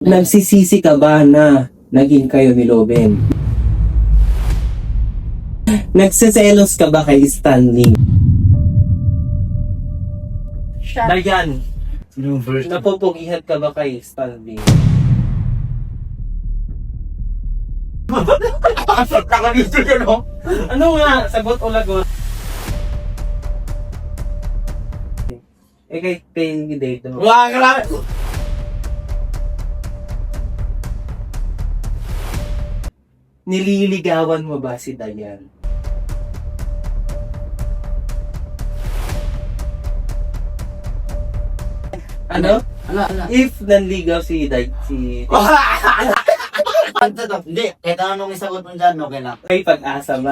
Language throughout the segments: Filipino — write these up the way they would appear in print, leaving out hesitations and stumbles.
Nagsisisi ka ba na naging kayo ni Loben? Nagsiselos ka ba kay Stanley? Dayan, napupugihan ka ba kay Stanley? Ano nga? Sagot o lagot? Kay Payne date mo. Wah, grabe! Nililigawan mo ba si Dayan? Ano? If nanligaw si Dayan, Hindi, kahit anong isagot mo dyan, okay lang. may pag-asa ba?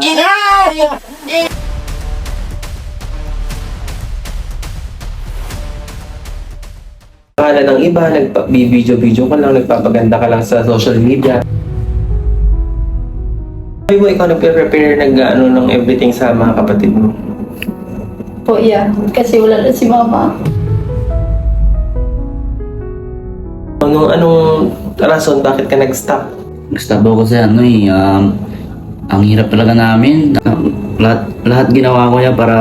Akala ng iba, nagpa-video-video ka lang, nagpapaganda ka lang sa social media. Sabi mo, ikaw nagpe-prepare ng everything sa mga kapatid mo. Po, yeah. Kasi wala na si mama. Anong rason bakit ka nag-stop? Gusto ko kasi ang hirap talaga namin. Lahat ginawa ko niya para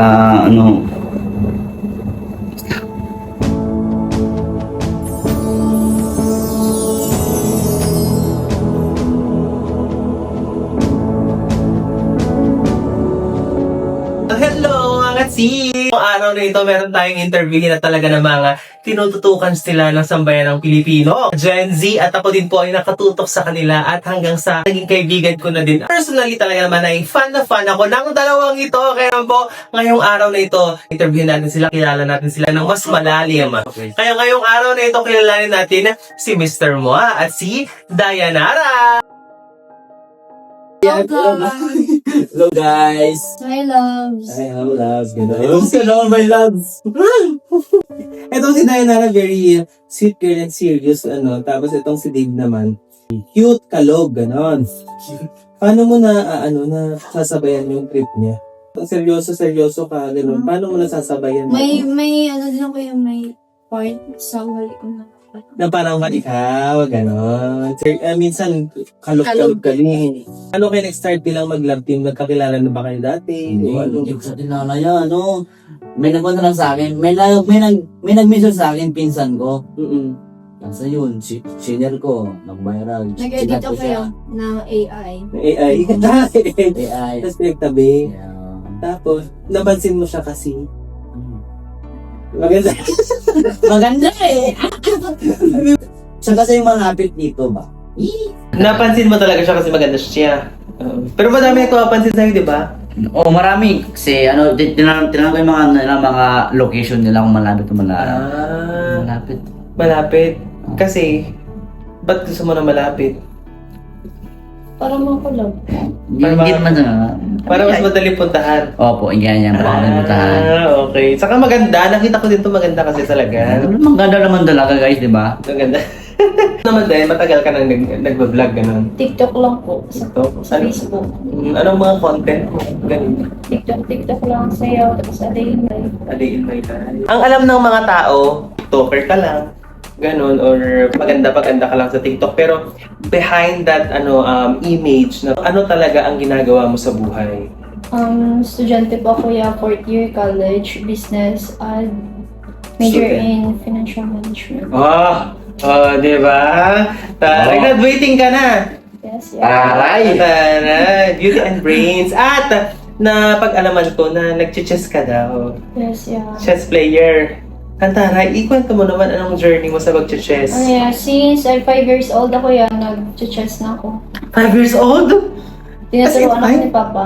Hello mga si! Ang araw na ito, meron tayong interview na talaga ng mga tinututukan sila ng sambayan ng Pilipino, Gen Z, at ako din po ay nakatutok sa kanila at hanggang sa naging kaibigan ko na din. Personally talaga naman ay fan na fan ako ng dalawang ito. Kaya naman po, ngayong araw na ito, interview natin sila, kilala natin sila ng mas malalim. Kaya ngayong araw na ito, kilalanin natin si Mr. Moa at si Dayanara! Hello guys! Hi, loves. Hi, how loves, Hello my loves! Itong si Dayanara, very sweet girl and serious, tapos itong si Dave naman, cute, kalog, ganon. Paano mo na sasabayan yung trip niya? Seryoso ka, ganon. Paano mo na sasabayan? May ano din ako yung may part sa huli ko na. Na parang ikaw, ganon. Minsan, kalog ka rin. Ano kayo nag-start bilang mag-love team? Nagkakilala na ba kayo dati? O ano? Hindi ko sa tinala yan, May nagpunta lang sa akin, may nag-message sa akin, pinsan ko. Nasa yun, senior ko, nag-viral. Nag-edit ako kayo ng AI. AI. AI. Tapos pinagtabi. Yeah. Tapos, napansin mo siya kasi. Maganda. Maganda eh! Siya kasi yung malapit dito ba? Napansin mo talaga siya kasi maganda siya. Pero madami nagpapansin sa'yo, di ba? Oo, marami. Kasi tinanong ko yung mga location nila kung malapit o malayo. Malapit. Malapit. Kasi, ba't gusto mo na malapit? Para makulab. Hindi naman na. Para mas madali puntahan. Opo, yan. Pakalimutahan. Okay. Saka maganda. Nakita ko din ito maganda kasi talaga. Maganda naman talaga guys, di ba? Maganda. Naman din, matagal ka nang nag-vlog, gano'n. TikTok lang po. Sa Ano? Facebook. Anong mga content mo? Ganun. TikTok lang sayaw. Tapos a day in life. A day in my life. Ang alam ng mga tao, TikToker ka lang, ganun, or paganda ka lang sa TikTok. Pero behind that image, ano talaga ang ginagawa mo sa buhay? Estudyante po ako, fourth year college, business, and major in financial management. Di ba? Graduating ka na! Yes, Aray! Taray! Beauty and brains. At napag-alaman ko na nag-chess ka daw. Yes, yeah. Chess player. Taray, ikwento mo naman anong journey mo sa pag-chess. Since 5 years old ako nag-chess na ako. 5 years old? Tinuturuan As in ako ni Papa.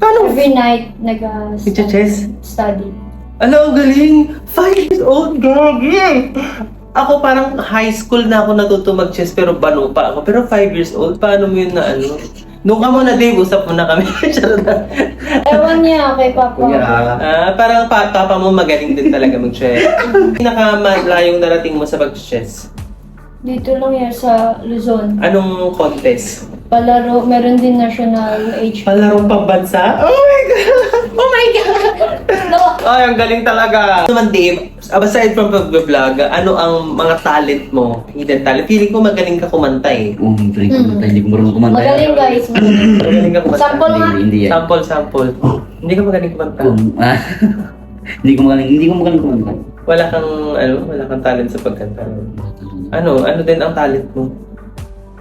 Paano? Every night, Nag-chess? study. Ano, ang galing! 5 years old, gagi! Ako parang high school na ako natuto mag-chess pero bano pa ako. Pero 5 years old, paano mo yun na Nung ka muna, Dave, usap mo na kami. Ewan niya kay Papa. Parang papa mo magaling din talaga mag-chess. Pinakamayong narating mo sa pag-chess? Dito lang sa Luzon. Anong contest? Palaro, meron din national age. Palarong pambansa? Oh my God! Oh my God! No! Ay, ang galing talaga. Naman, Dave, Aside from pag-vlog, ano ang mga talent mo? Hidden talent? Feeling ko magaling ka kumanta eh. Drink kumanta, hindi ko marunong kumanta. Magaling guys. Magaling. Magaling ka kumanta. Sample nga. Hindi yan. Sample. Hindi ka magaling kumanta. Hindi ko magaling kumanta. Wala kang talent sa pagkanta. Ano din ang talent mo?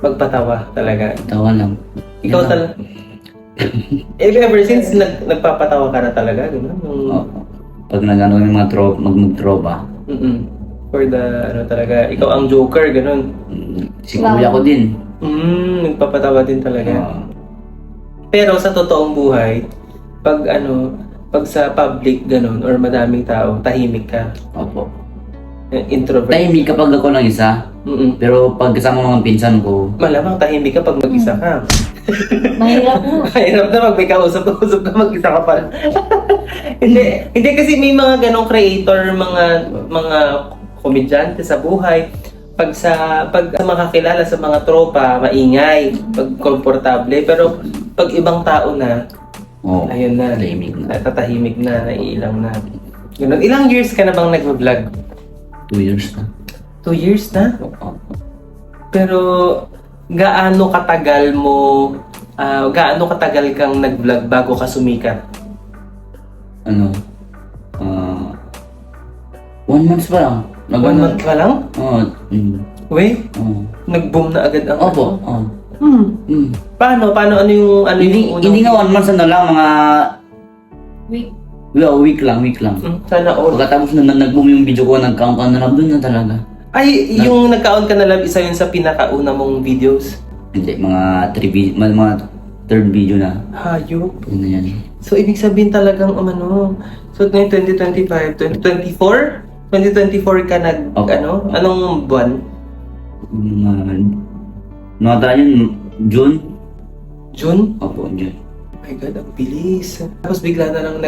Magpatawa talaga. Tawa lang. Ikaw talaga. Ever since nagpapatawa ka na talaga, gano'n? Pag nag-ano kami mag-tropa. For the, talaga, ikaw ang joker, gano'n. Si kuya ko din. Nagpapatawa din talaga. Pero sa totoong buhay, pag sa public, gano'n, or madaming tao, tahimik ka. Opo. Introvert. Tahimik kapag ako lang isa. Pero pag kasama mga pinsan ko, Malamang tahimik ka pag mag-isa ka. Mahirap na. Mahirap na pag may kausap ka, mag-isa ka pa. Hindi kasi may mga ganong creator, mga komedyante sa buhay. Pag sa makakilala sa mga tropa, maingay, pag komportable. Pero pag ibang tao na, ayun na, tahimik na. tatahimik na, naiilang na. Ganun. Ilang years ka na bang nag-vlog? 2 years na. 2 years na? Oo. Pero gaano katagal kang nag-vlog bago ka sumikat? 1 month pa lang. 1 month pa lang? Oo. Wait, nag-boom na agad ang Opo. Paano? Ano yung Hindi nga 1 month lang, mga Week. week lang. Sana all. Pagkatapos na nag-boom yung video ko, nag-count na lang doon na talaga. Ay, yung nagkaon ka na lang, isa yun sa pinakauna mong videos. Hindi, mga third video na. Hayop. Yun na yan. So, ibig sabihin talagang, so ngayon 2025, 2024? 2024 ka Opo. Anong buwan? Mga tayo yun, June? June? Opo, June. Oh my God, ang bilis. Tapos bigla na lang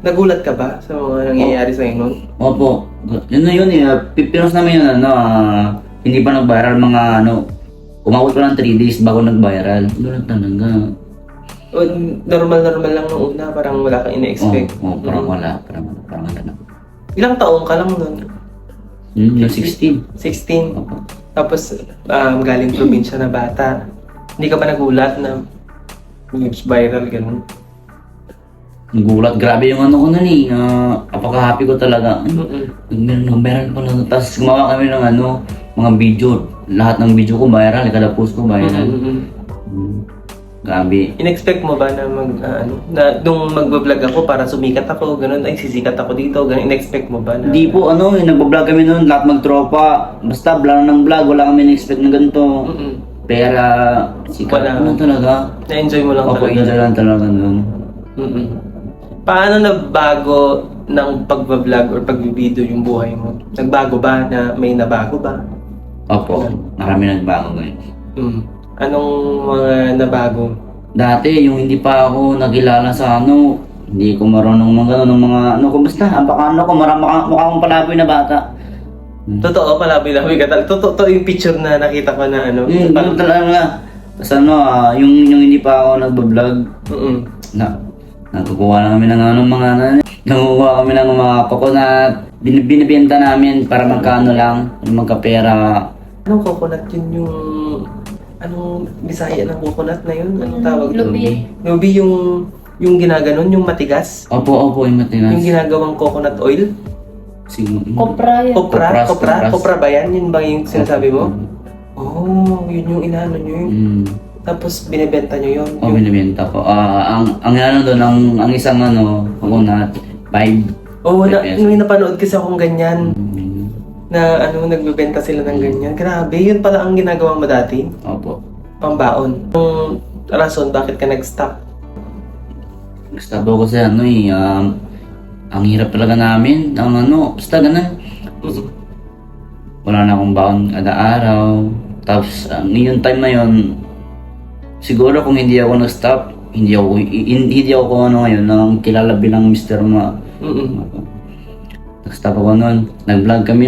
nagulat ka ba sa mga nangyayari sa inyo? Opo. Yun na yun eh. Pipinos namin yun, hindi pa nag-viral mga umabot pa lang 3 days bago nag-viral. Ano talaga. Normal lang nung una, parang wala kang ina-expect. Parang wala. Parang wala. Ilang taong ka lang nun? Yung 16. 16. Opo. Tapos galing probinsya na bata. Hindi ka ba nagulat na viral ganun? Nagulat. Grabe yung ko nun eh. Apaka-happy ko talaga. Meron pala. Tapos gumawa kami ng mga video. Lahat ng video ko viral. Kada post ko viral. Grabe. In-expect mo ba na nung mag-vlog ako para sumikat ako, ganun, ay sisikat ako dito, ganun, in-expect mo ba na? Hindi po, nagbablog kami noon, lahat magtropa. Basta vlog ng vlog, wala kami na-expect na ganito. Pera, sikat Wala. Talaga. Na-enjoy mo lang Opo, talaga. enjoy lang talaga noon. Paano nabago ng pag-vlog or pag-video yung buhay mo? Nagbago ba? May nabago ba? Opo, marami nagbago ngayon. Anong mga nabago? Dati, yung hindi pa ako nakilala sa hindi ko marunong mga basta, mukha akong palaboy na bata. Totoo, palabi-labi ka talaga. Totoo yung picture na nakita ko na Parang talaga. Tapos yung hindi pa ako nagbablog, nagkukuha lang kami ng nangukuha kami ng mga coconut, binibenta namin para magkano lang, magkapera. Anong coconut yun anong Bisaya ng coconut na yun? Anong tawag? Lubi. Lubi yung ginaganon, yung matigas? Opo, yung matigas. Yung ginagawang coconut oil? Kopra yun. Kopra ba yan? Yun ba yung sinasabi mo? Yun yung inaano nyo yun. Tapos binibenta nyo yun? Binibenta ko. Ang doon, ang isang coconut, 5. May napanood kasi akong ganyan. Na nagbebenta sila ng ganyan. Grabe, yun pala ang ginagawa mo dati? Opo. Pambaon. Yung rason, bakit ka nag-stop? Nag-stop ako kasi ang hirap talaga namin. Basta ganun. Wala na akong baon kada araw. Tapos, yung time na yun, siguro kung hindi ako nag-stop, hindi ako ngayon, nang kilala bilang Mr. Ma. Nag-stop ako nun. Nag-vlog kami.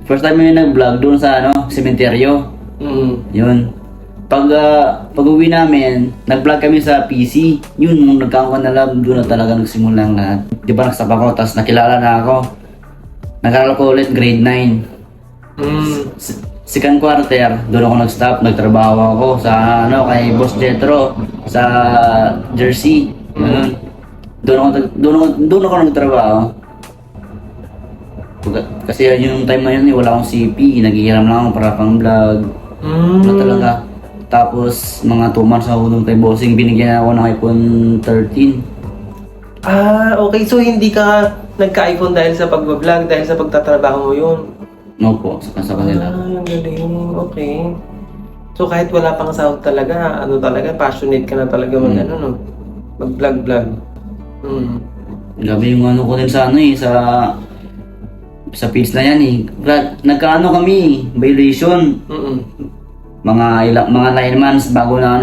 First time kami nag-vlog doon sa sementeryo. Yun. Pag uwi namin, nag-vlog kami sa PC. Yun, nung nagkakaroon na lab, doon na talaga nagsimula ang lahat. Di ba nag-stop ako, tapos nakilala na ako. Nag-aral ko ulit grade 9. Mm. Second quarter, doon ako nag-stop, nagtrabaho ako sa kay Boss Jetro sa Jersey. Ganun. Doon ako nagtrabaho. Kasi yung time na yun, wala akong CP, naghihiram lang ako para pang vlog. Wala talaga. Tapos mga 2 months ako doon kay Bossing, binigyan ako ng iPhone 13. Ah, okay. So, hindi ka nagka-iPhone dahil sa pag-vlog, dahil sa pagtatrabaho mo yun? No po, sa kanila. Ah, ang galing. Okay. So, kahit wala pang sahod talaga, passionate ka na talaga mag-vlog-vlog. Grabe yung ko din sa sa page na yan eh. Nagkaano kami, violation. Mga 9 months bago na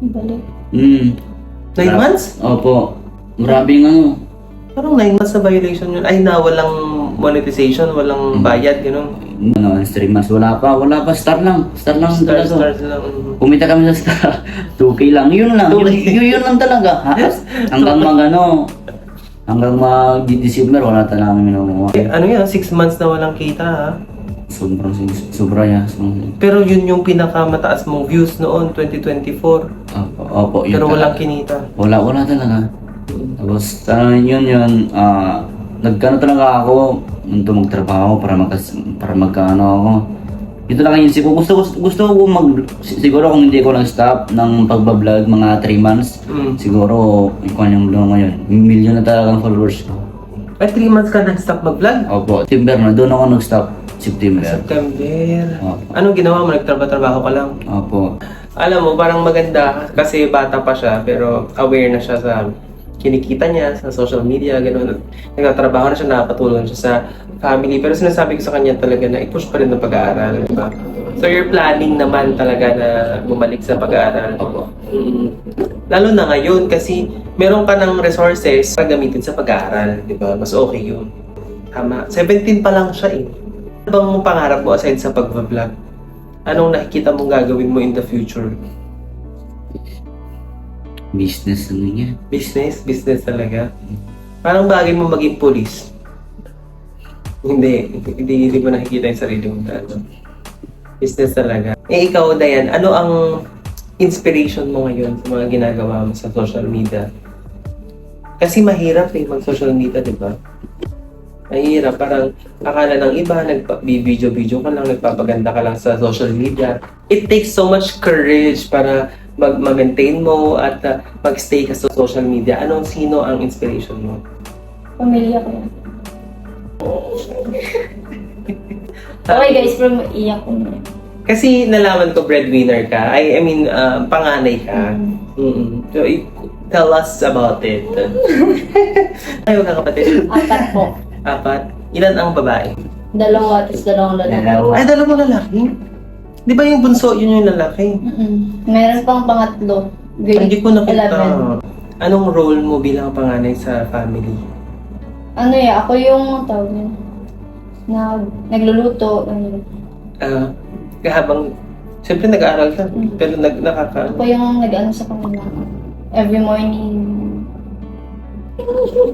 Balik. 9 months? Opo. Grabe yung Parang 9 months na violation yun. Ay, na walang monetization, walang bayad, gano'n. 3 months. Wala pa. Star lang talaga. Stars lang. Kumita kami sa star. 2K lang. Yun lang. 2K. Yun lang talaga. Hanggang mag-December, wala talaga kami minukuha. Ano yan, 6 months na walang kita, ha? Sobra yan. Pero yun yung pinakamataas mong views noon, 2024. Opo, yun Pero talaga. walang kinita. Wala talaga. Tapos, yun, nagkano talaga ako nito magtrabaho para magkano ako. Ito lang yung isip ko. Gusto ko siguro kung hindi ko nag-stop ng pagbablog mga 3 months, siguro, ikuha yung vlog ngayon. Million na talaga ang followers ko. Ay, 3 months ka nag-stop mag-vlog? Opo, September na. Doon ako nag-stop. September. Opo. Anong ginawa mo? Nagtrabaho ka lang? Opo. Alam mo, parang maganda kasi bata pa siya pero aware na siya sa kinikita niya sa social media, gano'n. Nagtatrabaho na siya, nakapatulong siya sa family. Pero sinasabi ko sa kanya talaga na i-push pa rin ng pag-aaral, di ba? So you're planning naman talaga na bumalik sa pag-aaral. Opo. Lalo na ngayon kasi meron ka ng resources para gamitin sa pag-aaral, di ba? Mas okay yun. Tama. 17 pa lang siya eh. Ano bang pangarap mo aside sa pag-vlog? Anong nakikita mong gagawin mo in the future? Business niya. Business talaga. Parang bagay mo maging police. Hindi mo nakikita yung sarili mo talaga. Business talaga. Eh ikaw, Dayan, ano ang inspiration mo ngayon sa mga ginagawa mo sa social media? Kasi mahirap mag-social media, di ba? Mahirap. Parang akala ng iba, nag-video ka lang, nagpapaganda ka lang sa social media. It takes so much courage para mag-maintain mo at mag-stay ka sa social media. Sino ang inspiration mo? Pamilya ko yan. Okay guys, pero iyak ko na. Kasi nalaman ko breadwinner ka. I mean, panganay ka. So, tell us about it. Ayaw ka kapatid? 4 po. 4? Ilan ang babae? 2, tapos 2 lalaki. Ay, 2 lalaki? Di ba yung bunso, yun yung lalaki? Meron pang pangatlo. Grade Hindi ko nakita. 11. Anong role mo bilang panganay sa family? Ako yung tawag yun. Nagluluto. Habang, siyempre nag-aaral ka, pero nakaka... Ako yung nag-ano sa kanila. Every morning.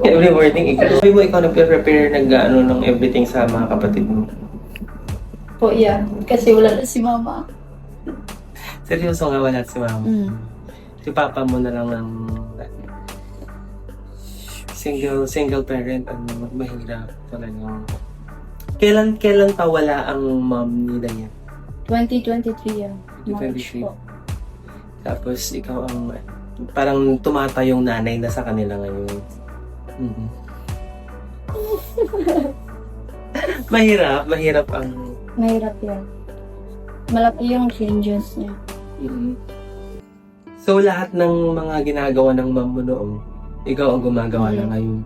Every morning, sabi mo ikaw nag-prepare ng everything sa mga kapatid mo. Po, yeah. Kasi wala na si mama. Seryoso nga, wala si mama. Si papa mo na lang ang single parent, mahirap talaga. Kailan pa wala ang mom ni Dayan? 2023 yan. March 2023. po. Tapos ikaw ang parang tumatayong nanay na sa kanila ngayon. Mahirap ang... Mahirap yan. Malaki yung changes niya. So lahat ng mga ginagawa ng mom mo noon, ikaw ang gumagawa na ngayon.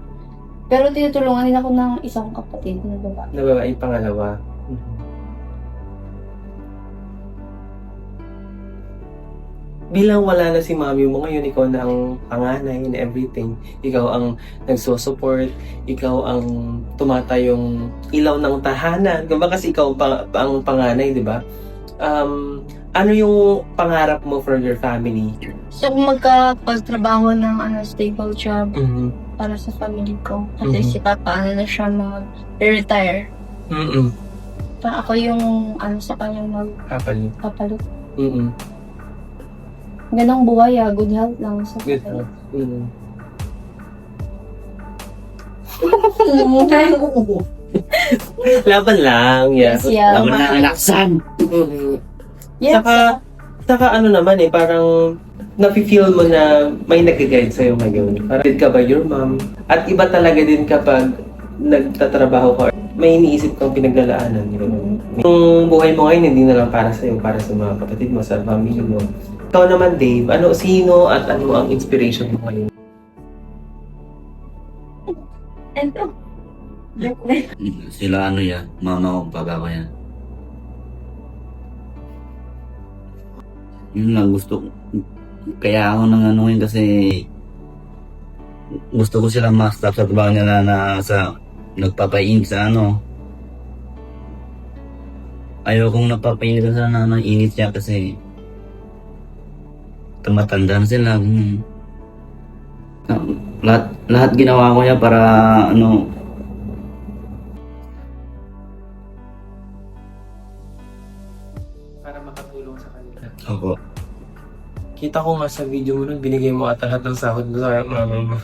Pero tinutulungan din ako ng isang kapatid na babae. Na babae pangalawa. Bilang wala na si mami mo ngayon, ikaw na ang panganay and everything. Ikaw ang nagsusupport, ikaw ang tumatayong ilaw ng tahanan. Diba kasi ikaw ang panganay, di ba? Ano yung pangarap mo for your family? So, kung magkapagtrabaho ng stable job Mm-hmm. para sa family ko. Kasi Mhm. si Papa, na siya mag-retire. Mm-mm. Pa ako yung sa kanya Kapalit. magpapalit. Mm-mm. Ganong buhay, good health lang sa Good. kanya. Mm-mm. Laban lang, yeah. Yes, yeah. Laban na ang laksan. Mm-mm. Yes, Saka ano naman parang nafe-feel mo na may nag-guide sa'yo ngayon. Parang ka ba your mom? At iba talaga din kapag nagtatrabaho ka, may iniisip kang pinaglalaanan. Yung buhay mo ngayon, hindi na lang para sa'yo, para sa mga kapatid mo, sa family mo. Ikaw naman, Dave, sino at ano ang inspiration mo ngayon? Ito. Sila yan, mama ko, papa ko yan. Yun lang, kaya ako nang anuhin kasi gusto ko sila ma-stop sa trabaho nila na nagpapainit sa ayaw kong napapainit sa init siya kasi tumatanda na sila. Lahat ginawa ko niya para Para makatulong sa kanila. Opo. Kita ko nga sa video mo nun, binigay mo at lahat ng sahod mo sa mama mo.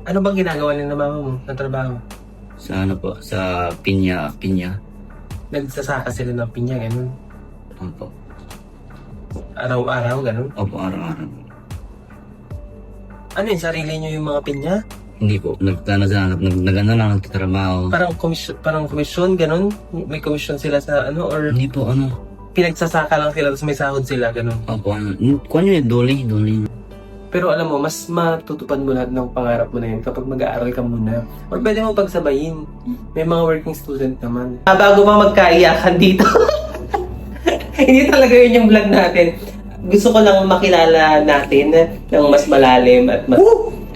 Ano bang ginagawa nila mama mo ng trabaho? Sa sa pinya. Nagsasaka sila ng pinya, ganun. Opo. Araw-araw, ganun. Opo, araw-araw. Ano yun, sarili nyo yung mga pinya? Hindi po, nagtana lang nagtatrabaho. Parang komisyon, ganun? May komisyon sila sa or Hindi po, pinagsasaka lang sila tapos may sahod sila, ganun. Opo, kuha nyo doli. Pero alam mo, mas matutupad mo lahat ng pangarap mo na yun kapag mag-aaral ka muna. Or pwede mo pagsabayin. May mga working student naman. Bago pa magkaiyakan dito. Hindi talaga yun yung vlog natin. Gusto ko lang makilala natin ng mas malalim at mas...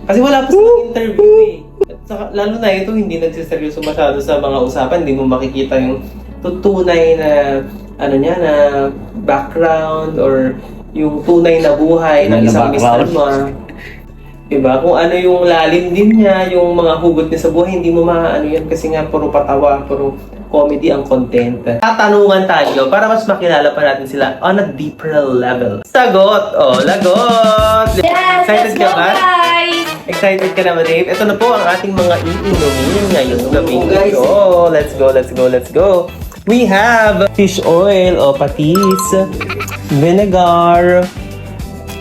Kasi wala pa sa interview At saka, lalo na ito, hindi nagsiseryoso masyado sa mga usapan. Hindi mo makikita yung tunay na na background or yung tunay na buhay ng isang Mr. Ma. Diba? Kung ano yung lalim din niya, yung mga hugot niya sa buhay, hindi mo yan kasi nga puro patawa, puro comedy ang content. Tatanungan tayo para mas makilala pa natin sila on a deeper level. Sagot! Lagot! Yes! Excited Let's ka go, ba? guys! Excited ka na ba, Dave? Ito na po ang ating mga iinumin ngayong gabi. Let's go! We have fish oil o patis, vinegar,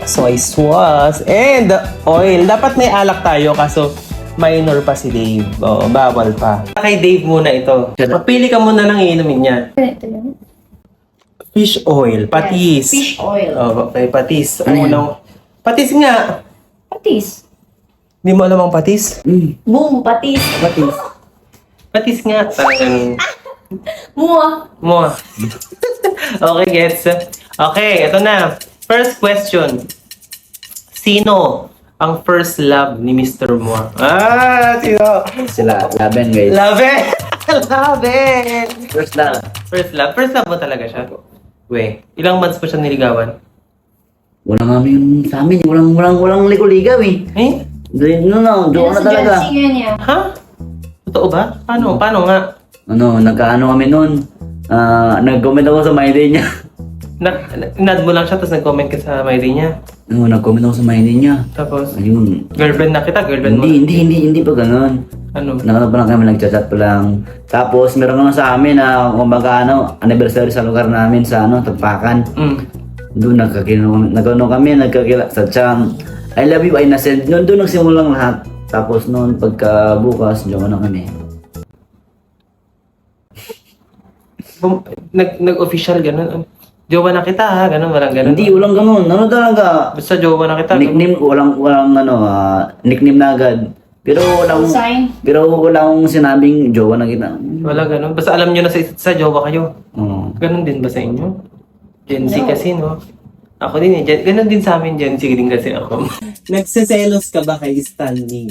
soy sauce, and oil. Dapat may alak tayo kaso minor pa si Dave. Oo, bawal pa. Kay Dave muna ito. Papili ka muna ng iinumin niya. Ito yun. Fish oil, patis. Yes, fish oil. Okay, patis. Patis nga. Patis. Hindi mo alam ang patis? Boom, patis. Patis. Patis nga. Parang Mua. mo. Okay, gets. Okay, ito na. First question. Sino ang first love ni Mr. Mo? Sino? Sila, laban guys. Love it! Love it! First love. First love? First love mo talaga siya? We, ilang months pa siya niligawan? Walang kami yung sa amin, walang ligaw-ligaw eh. Eh? Doon na talaga. Sa Gen Z niya. Ha? Totoo ba? Paano? Paano nga? Nagkaano kami noon. Nag-comment ako sa my day niya. Nad mo lang siya tapos nag-comment ka sa my day niya. Nag-comment ako sa my day niya. Tapos, Ayun. girlfriend na kita, girlfriend mo. Hindi pa ganun. Ano? Nakano pa lang kami, nagchat-chat pa lang. Tapos meron naman sa amin na kumbaga anniversary sa lugar namin sa Tagpakan. Doon nagkakila sa Chang. I love you ay nasend. Doon nagsimulang lahat. Tapos noon pagkabukas, jowa na kami. Nag-official ganun. Jowa na kita ha, ganun, walang ganun. Hindi, walang ganun. Talaga? Basta jowa na kita. Nickname ko, walang nickname na agad. Pero Sign. walang sinabing jowa na kita. Wala ganun. Basta alam nyo na sa jowa kayo. Oo. Ganun din ba sa inyo? Gen Z No. kasi, no? Ako din eh. Ganun din sa amin, Gen Z din kasi ako. Nagsiselos ka ba kay Stanley?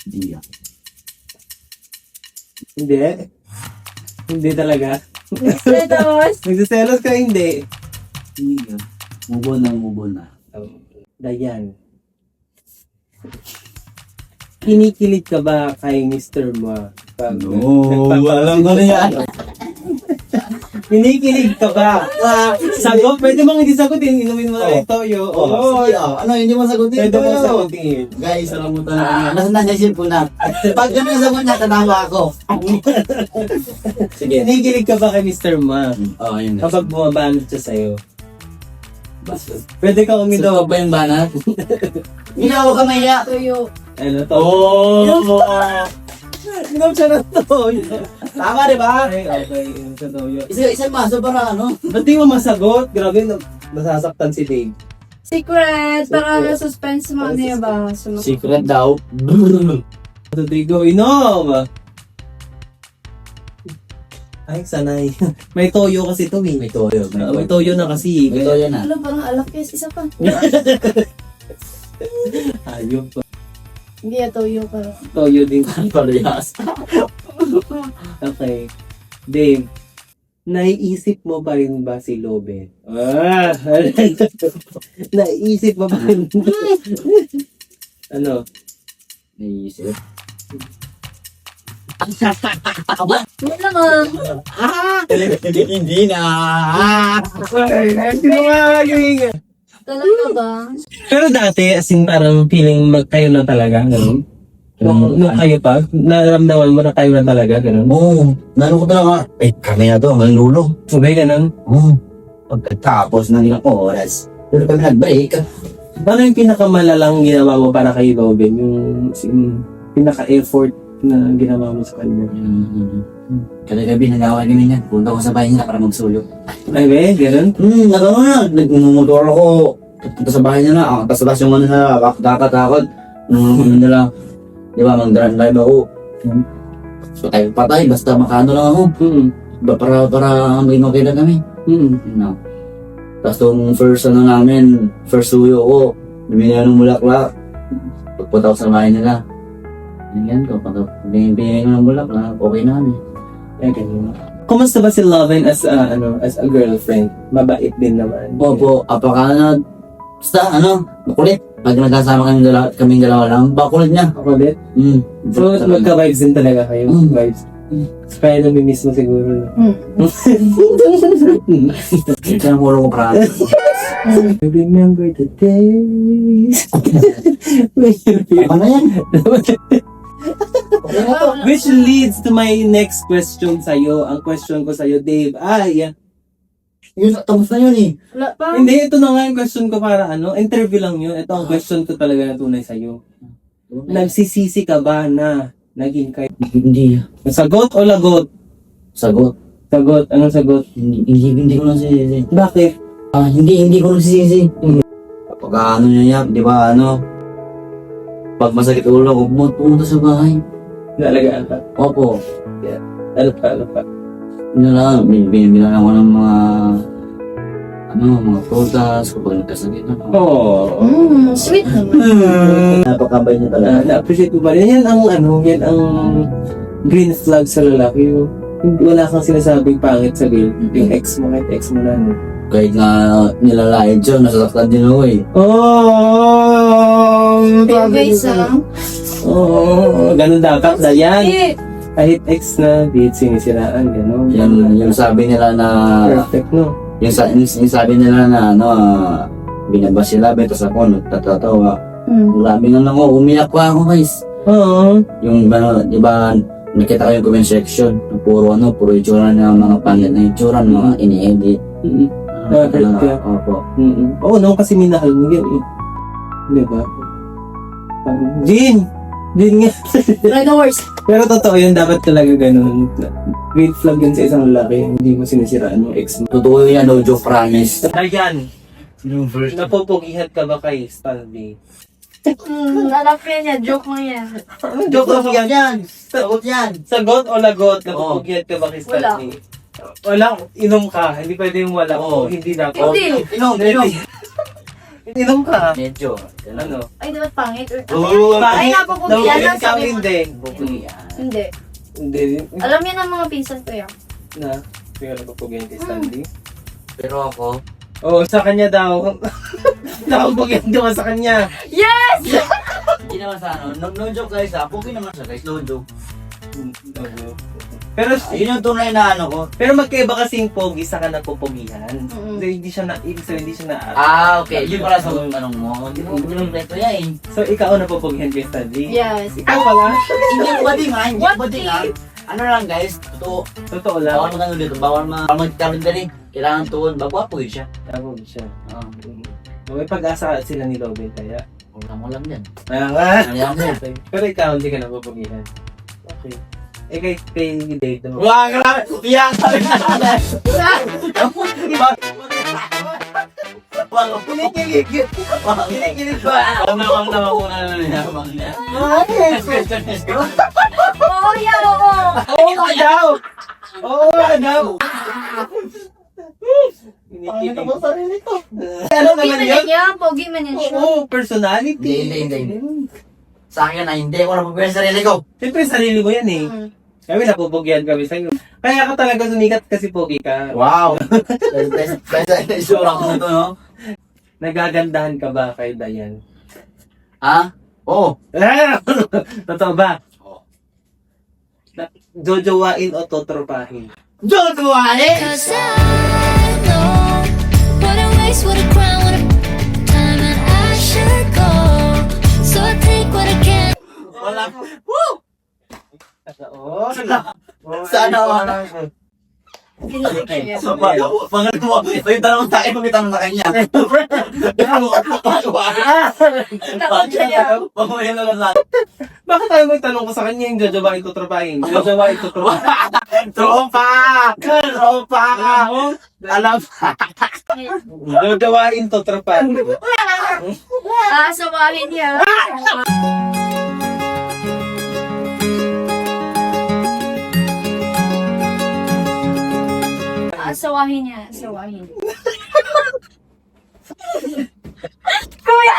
Hindi. Hindi. Hindi talaga. Tapos, Nagsiselos ka, hindi. Hindi ka. Move on na. Dayan. Kinikilig ka ba kay Mr. Mo? Alam ko na yan. Kinikilig ka ba? Sagot, pwede mong hindi sagutin. Inumin mo na yung toyo. Oo. Ano, hindi mo sagutin Pwede mong sagutin. Guys, alam mo talaga. Nasaan na yung cellphone na? Pag ganun yung sagot niya, tanawa ako. Sige. Kinikilig ka ba kay Mr. Ma? Oo, yun. Kapag bumabanat siya sa'yo. Pwede ka umidaw. Ito ba yung banat? Hindi ako kamaya. tuyo. Ano to? Oh! Inom siya ng toyo. Tama, di ba? Ay, okay. Inom siya toyo. Isang maso para ano? Ba't di mo masagot? Grabe, nasasaktan si Dave. Secret! Para na suspense mo niya ba? Secret daw. So, they go, inom! Ay, sanay. May toyo kasi to eh. May toyo. May toyo na kasi. May toyo na. Alam, parang alak yes. Isa pa. Ayun pa. Hindi, tuyo ka. Toyo din. Parehas. Okay. Dave, naiisip mo ba rin ba si Lobe? Naiisip mo ba rin? Ano? Naisip. Wala naman. Hindi na. Talaga ba? Pero dati, as in, parang feeling kayo na talaga, gano'n? Nung kayo pa, naramdaman mo na kayo na talaga, gano'n? Oo, ko talaga, kami na to, hanggang lulo. Sabay gano'n? Oo. Pagkatapos ng ilang oras, pero kami nag-break. Paano yung pinakamalalang ginawa mo para kay Lobe? Yung pinaka-effort na ginawa mo sa kanya? Kada gabi, nag-away kami niyan. Punta ko sa bahay nila para magsuyo. Ay, be, gano'n? Nagano na, nagmumotor ako. Punta sa bahay nila, tas yung ano na, nakakatakot. Ano nila, di ba, mag-drive ako. So, tayo patay, basta makano lang ako. Para maging okay na kami. You know. Tapos yung first first suyo ko, bumili ng bulaklak. Pagpunta ko sa bahay nila. Ganyan ko, pag bumili ng bulaklak, okay na kami. Ay, ganun. Kumusta ba si Loven as a girlfriend? Mabait din naman. Opo, basta makulit. Pag nagkasama kaming dalawa lang, bakulit niya. Ako ulit? So, magka-vibes din talaga kayo? Vibes. Kaya namimiss mo siguro. Kaya muro ko para. I remember the days. Ano yan? Which leads to my next question sa'yo. Ang question ko sa'yo, Dave, Yun, tapos na yun eh. Wala pa. hindi, ito na nga yung question ko para interview lang yun. Ito ang question ko talaga na tunay sa'yo. Nagsisisi ka ba na naging kayo? Hindi. Sagot o lagot? Sagot. Sagot. Anong sagot? Hindi ko nasisisi. Bakit? Hindi ko nasisisi. Pag niya, di ba pag masakit ulo ko, pumunta sa bahay. Nalagaan ka? Opo. Ano pa? Yun lang, binibilang ako ng mga prutas kapag nagkasakit ako. Oo. Sweet naman. Napakabay niya talaga. Na-appreciate mo ba? Yan ang green flag sa lalaki. Hindi, wala kang sinasabing pangit sa girl. Yung ex mo, kahit ex mo na. Kahit nga nilalait siya, nasasaktan din ako eh. Pero guys, Ganun dapat na yan. Eh, Kahit ex na, di sinisiraan, gano'n. Yung sabi nila na, Perfect, no? yung sabi nila na binaba sila, betos ako, nagtatawa. Grabe nga lang ako, umiyak pa ako guys. Oo. Yung di ba, nakita ko yung comment section, puro itsura ng mga pangit na itsura, ng mga ini-edit. Perfect ka. Opo. Oo, no, kasi minahal mo yan eh. Di ba? Jin nga. try the worst. Pero totoo yun, dapat talaga ganun. Green flag yun sa isang lalaki, hindi mo sinisiraan yung ex mo. Totoo yan, no joke, promise. Dayan, Yung first. napupugihan ka ba kay Stanley? Alam ko yan, joke mo yan. Joke lang yan. Sagot yan. Sagot o lagot, napupugihan ka ba kay Stanley? Wala, inom ka. Hindi pwede yung wala. Oo. Hindi dapat. Hindi. Inom ka. Medyo. Ano? Ay, dapat pangit. Oo, Ay, napupugian lang Ikaw sabi mo. hindi. Hindi. Hindi. Alam yan ang mga pinsan ko yan. Na. Hindi ka napupugyan kay Stanley? Pero ako, Oo, sa kanya daw. Nakapugyan ka sa kanya. Yes! hindi naman sa ano, no joke guys pogi naman siya guys, no joke. Pero Ayun yung tunay na ano ko. pero magkaiba kasi yung pogi sa kanang pupugihan. Mm. Hindi siya na ibig sabihin, hindi siya na Okay. Yun pala sa tanong mo. Hindi mo kompleto yan. So ikaw na pupugihan kay Stanley? Yes. Ikaw pala? Hindi ko ba din nga, hindi What ko ba din nga. Ano lang guys, totoo. Totoo lang. Bawal mag-ano dito, bawal mag-talon din. Kailangan tuon, bagwapo yun siya. Tawag siya. May pag-asa sila ni Robin kaya. Wala mo lang yan. Kaya nga. Ano yan mo? Pero ikaw hindi ka na pupugihan. Okay. Eh kay Dave naman. Wah, grabe! Iyak ka rin na! Kinikilig! Kinikilig ba? Wag na ako na niya. Oo, yan, oo. Oo nga daw! Oo nga daw! Kinikilig. Ano Pogi naman man yun? yan, pogi man yan siya. Oo, personality. Hindi. Sa akin na hindi ko napagpapagay sa sarili ko. Siyempre, sarili mo yan eh. Mm. Kami napupugyan kami sa'yo. Kaya ka talaga sumikat kasi pogi ka. Wow! Isura ko na to, no? Nagagandahan ka ba kay Dayan? Ha? Oo. Totoo ba? Oo. Jojowain o totropahin? Jojowain! Cause I know what a waste, what a crime, what a time and I should go. So I take what I can. Wala. Woo! Oo. Sana all. Kinilig siya. So, pangalan mo, ito yung tanong sa akin, may tanong na kanya. Pag-uwi na lang natin. Bakit tayo magtanong ko sa kanya yung jojowain totropahin? Jojowain totropahin. Tropa! Tropa! Alam. Jojowain totropahin. Sawahin niya. Sawahin niya, sawahin. Kuya!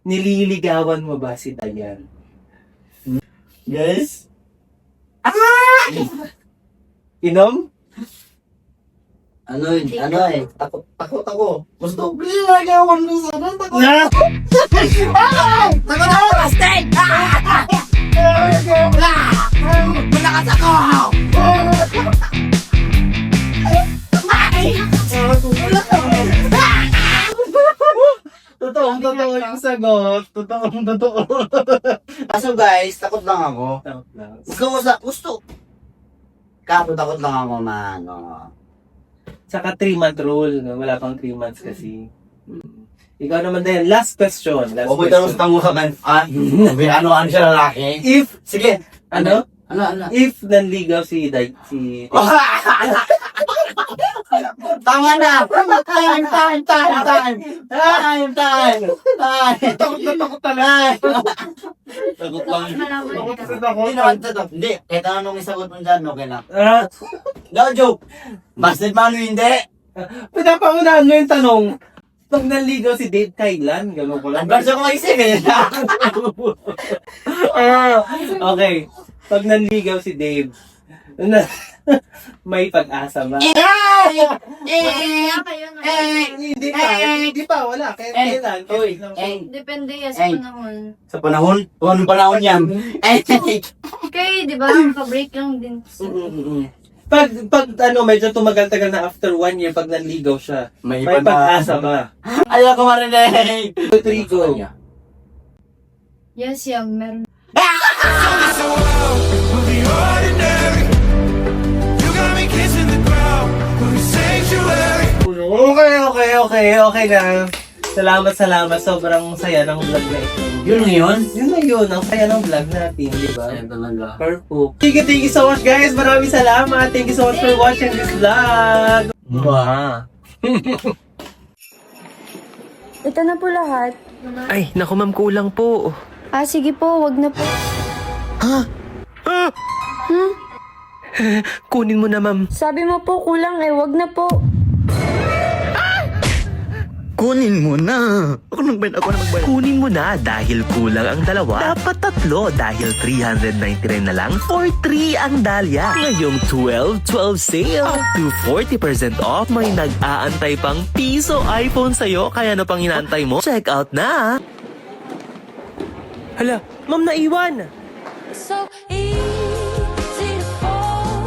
Nililigawan mo ba si Dayan? Guys? Inom? Ano eh, takot ako. Gusto ko ginagawan mo sana, takot. Takot ako! Bastard! Malakas ako! Totoo yung sagot. Totoo. Kaso guys, takot lang ako. Takot lang. Gusto. Takot lang ako, mano. Saka 3-month rule. No? Wala pang 3 months kasi. Ikaw naman din. Last question. O may tanong sa tango sa kan. Ano siya lalaki? If, Sige. ano? Ano? If nanligaw si Tama na! Time! Takot talaga. Takot lang. Malaman niya. Hindi, kahit anong isagot mo dyan, okay na. Ah, No joke! Busted man o hindi? pinapangunahan mo yung tanong. Pag nanligaw si Dave, kailan? Ganun ko lang. Advance ako maisip eh. Okay. Pag nanligaw si Dave, may pag-asa ba? Kaya kayo na. Hindi pa, wala. Kailan? Depende yan sa panahon. Sa panahon? O anong panahon yan? Kayo, di ba? Pa-break lang din. Pag medyo tumagal-tagal na after 1 year, pag nanligaw siya, May may pag-asa ba? Ayaw ko marinig. 2, 3, go. Yes, yung meron. Okay na. Salamat. Sobrang saya ng vlog na ito. Yun yun? Yun na yun. Ang saya ng vlog natin, di ba? Ayun talaga. Perfect. Thank you so much, guys. Maraming salamat. Thank you so much for watching this vlog. Ito na po lahat. Ay, naku ma'am, kulang po. Sige po, wag na po. Kunin mo na, ma'am. Sabi mo po kulang wag na po. Kunin mo na. Ako nang bayad, ako na magbayad. Kunin mo na dahil kulang ang dalawa. Dapat tatlo dahil 399 na lang for 3 ang Dahlia. Ngayong 12/12 sale. Up to 40% off. May nag-aantay pang piso iPhone sa'yo. Kaya ano pang inaantay mo? Check out na! Hala, ma'am, naiwan! So easy to fall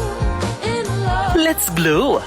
in love. Let's glue!